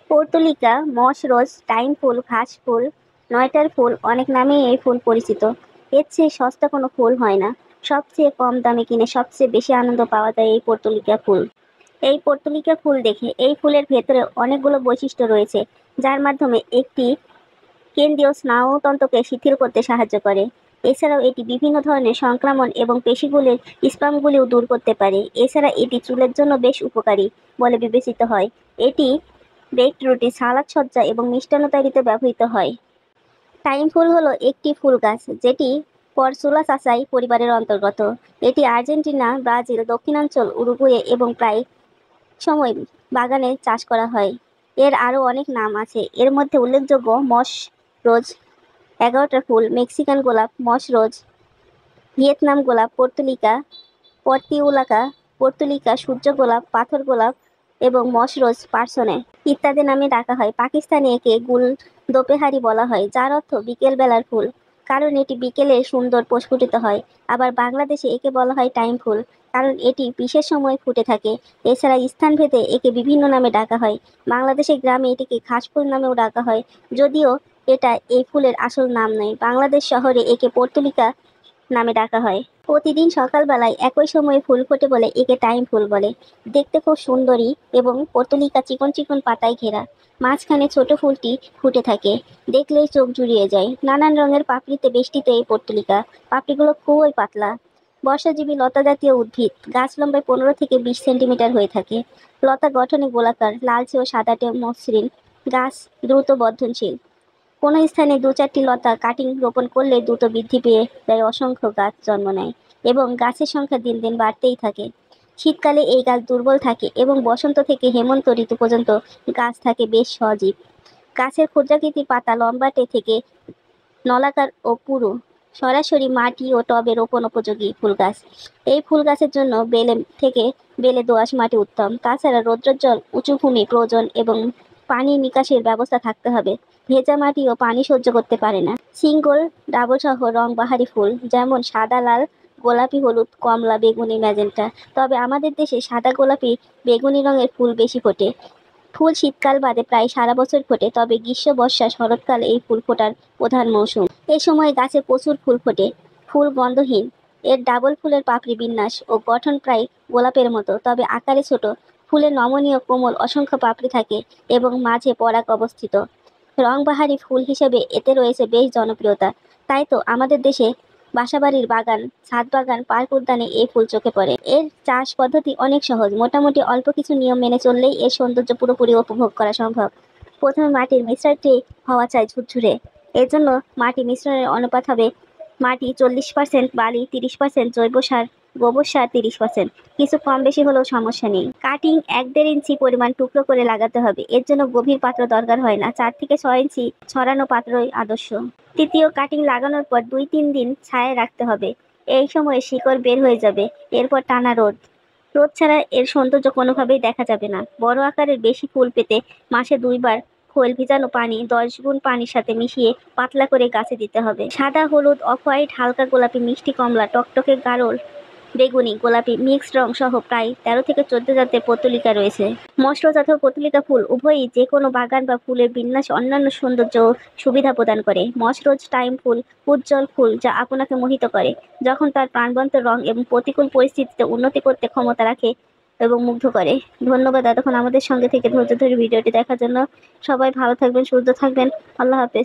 Portulaca, মস রোজ, time ফুল, ঘাস ফুল, নয়টার ফুল অনেক নামেই এই ফুল পরিচিত। এর চেয়ে সস্তা কোনো ফুল হয় না। সবচেয়ে কম দামে কিনে সবচেয়ে বেশি আনন্দ পাওয়া যায় এই পর্তুলিকা ফুল। এই পর্তুলিকা ফুল দেখে এই ফুলের ভেতরে অনেকগুলো বৈশিষ্ট্য রয়েছে, যার মাধ্যমে একটি কেন্দ্রীয় স্নায়ুতন্ত্রকে শিথিল করতে সাহায্য করে। এছাড়াও এটি বিভিন্ন ধরনের সংক্রমণ এবং পেশিগুলির স্পামগুলিও দূর করতে পারে। এছাড়া এটি চুলের জন্য বেশ উপকারী বলে বিবেচিত হয়। এটি বেকড রুটি, সালাদ সজ্জা এবং মিষ্টান্ন তৈরিতে ব্যবহৃত হয়। টাইম ফুল হলো একটি ফুল গাছ যেটি পরসুলাসাসাই পরিবারের অন্তর্গত। এটি আর্জেন্টিনা, ব্রাজিল, দক্ষিণাঞ্চল, উরুগুয়ে এবং প্রায় সময় বাগানে চাষ করা হয়। এর আরও অনেক নাম আছে। এর মধ্যে উল্লেখযোগ্য মস রোজ, 11টা ফুল, মেক্সিকান গোলাপ, মস রোজ, ভিয়েতনাম গোলাপ, পর্তুলিকা, পর্তিউলাকা, পর্তুলিকা, সূর্য গোলাপ, পাথর গোলাপ এবং মস রোজ পার্সনে ইত্যাদি নামে ডাকা হয়। পাকিস্তানে একে গুল দোপেহারি বলা হয়, যার অর্থ বিকেল বেলার ফুল, কারণ এটি বিকেলে সুন্দর প্রস্ফুটিত হয়। আবার বাংলাদেশে একে বলা হয় টাইম ফুল, কারণ এটি বিশেষ সময়ে ফুটে থাকে। এছাড়া স্থানভেদে একে বিভিন্ন নামে ডাকা হয়। বাংলাদেশের গ্রামে এটিকে ঘাস ফুল নামেও ডাকা হয়, যদিও এটা এই ফুলের আসল নাম নয়। বাংলাদেশ শহরে একে পর্তুলিকা নামে ডাকা হয়। প্রতিদিন সকালবেলায় একই সময়ে ফুল ফোটে বলে একে টাইম ফুল বলে। দেখতে খুব সুন্দরী এবং পর্তুলিকা চিকন চিকন পাতায় ঘেরা। মাঝখানে ছোট ফুলটি ফুটে থাকে, দেখলেই চোখ জুড়িয়ে যায়। নানান রঙের পাপড়িতে বেষ্টিত এই পর্তুলিকা। পাপড়িগুলো খুবই পাতলা। বর্ষাজীবী লতা জাতীয় উদ্ভিদ। গাছ লম্বায় 15 থেকে 20 সেন্টিমিটার হয়ে থাকে। লতা গঠনে গোলাকার, লালচে ও সাদাটে মসৃণ। গাছ দ্রুত বর্ধনশীল। কোনো স্থানে 2-4টি লতা কাটিং রোপণ করলে দ্রুত বৃদ্ধি পেয়ে দেয়, অসংখ্য গাছ জন্ম নেয় এবং গাছের সংখ্যা দিন দিন বাড়তেই থাকে। শীতকালে এই গাছ দুর্বল থাকে এবং বসন্ত থেকে হেমন্ত ঋতু পর্যন্ত গাছ থাকে বেশ সজীব। গাছের ক্ষুদ্রাকৃতির পাতা লম্বাটে থেকে নলাকার ও পুরু। সরাসরি মাটি ও টবে রোপণ উপযোগী ফুল গাছ। এই ফুল গাছের জন্য বেলে দোআঁশ মাটি উত্তম। তাছাড়া রৌদ্রোজ্জ্বল উঁচু ভূমি প্রয়োজন এবং পানি নিকাশের ব্যবস্থা থাকতে হবে। ভেজা মাটি ও পানি সহ্য করতে পারে না। সিঙ্গল, ডাবল সহ রং বাহারি ফুল, যেমন সাদা, লাল, গোলাপি, হলুদ, কমলা, বেগুনি, ম্যাজেন্টা। তবে আমাদের দেশে সাদা, গোলাপি, বেগুনি রঙের ফুল বেশি ফোটে। ফুল শীতকাল বাদে প্রায় সারা বছর ফোটে, তবে গ্রীষ্ম, বর্ষা, শরৎকাল এই ফুল ফোটার প্রধান মৌসুম। এই সময় গাছে প্রচুর ফুল ফোটে। ফুল গন্ধহীন। এর ডাবল ফুলের পাপড়ি বিন্যাস ও গঠন প্রায় গোলাপের মতো, তবে আকারে ছোট। ফুলের নমনীয় কোমল অসংখ্য পাপড়ি থাকে এবং মাঝে পরাগ অবস্থিত। রংবাহারি ফুল হিসেবে এতে রয়েছে বেশ জনপ্রিয়তা। তাই তো আমাদের দেশে বাসাবাড়ির বাগান, ছাদ বাগান, পার্ক উদ্যানে এই ফুল চোখে পড়ে। এর চাষ পদ্ধতি অনেক সহজ। মোটামুটি অল্প কিছু নিয়ম মেনে চললেই এর সৌন্দর্য পুরোপুরি উপভোগ করা সম্ভব। প্রথমে মাটির মিশ্রণটি হওয়া চাই ঝুরঝুরে। এর জন্য মাটি মিশ্রণের অনুপাত হবে মাটি 40% বালি, 30% জৈব সার, গোবর সার 30%। কিছু কম বেশি হলেও সমস্যা নেই। কাটিং 1-1.5 ইঞ্চি পরিমাণ টুকরো করে লাগাতে হবে। এর জন্য গভীর পাত্র দরকার হয় না। 4 থেকে 6 ইঞ্চি ছড়ানো পাত্রই আদর্শ। তৃতীয়, কাটিং লাগানোর পর 2-3 দিন ছায়ায় রাখতে হবে। এই সময়ে শিকড় বের হয়ে যাবে। এরপর টানা রোদ। রোদ ছাড়া এর সৌন্দর্য কোনোভাবেই দেখা যাবে না। বড় আকারের বেশি ফুল পেতে মাসে 2 বার খোল ভিজানো পানি 10 গুণ পানির সাথে মিশিয়ে পাতলা করে গাছে দিতে হবে। সাদা, হলুদ, অফ হোয়াইট, হালকা গোলাপি, মিষ্টি কমলা, টকটকে গাঢ় বেগুনি, গোলাপি মিক্সড রং সহ প্রায় 13 থেকে 14 জাতের পর্তুলিকা রয়েছে। মশরোজ অথবা পর্তুলিকা ফুল উভয়ই যে কোনো বাগান বা ফুলের বিন্যাস অন্যান্য সৌন্দর্য ও সুবিধা প্রদান করে। মশরোজ টাইম ফুল উজ্জ্বল ফুল যা আপনাকে মোহিত করে যখন তার প্রাণবন্ত রং এবং প্রতিকূল পরিস্থিতিতে উন্নতি করতে ক্ষমতা রাখে এবং মুগ্ধ করে। ধন্যবাদ এতক্ষণ আমাদের সঙ্গে থেকে ধৈর্য ধরে ভিডিওটি দেখার জন্য। সবাই ভালো থাকবেন, সুস্থ থাকবেন। আল্লাহ হাফেজ।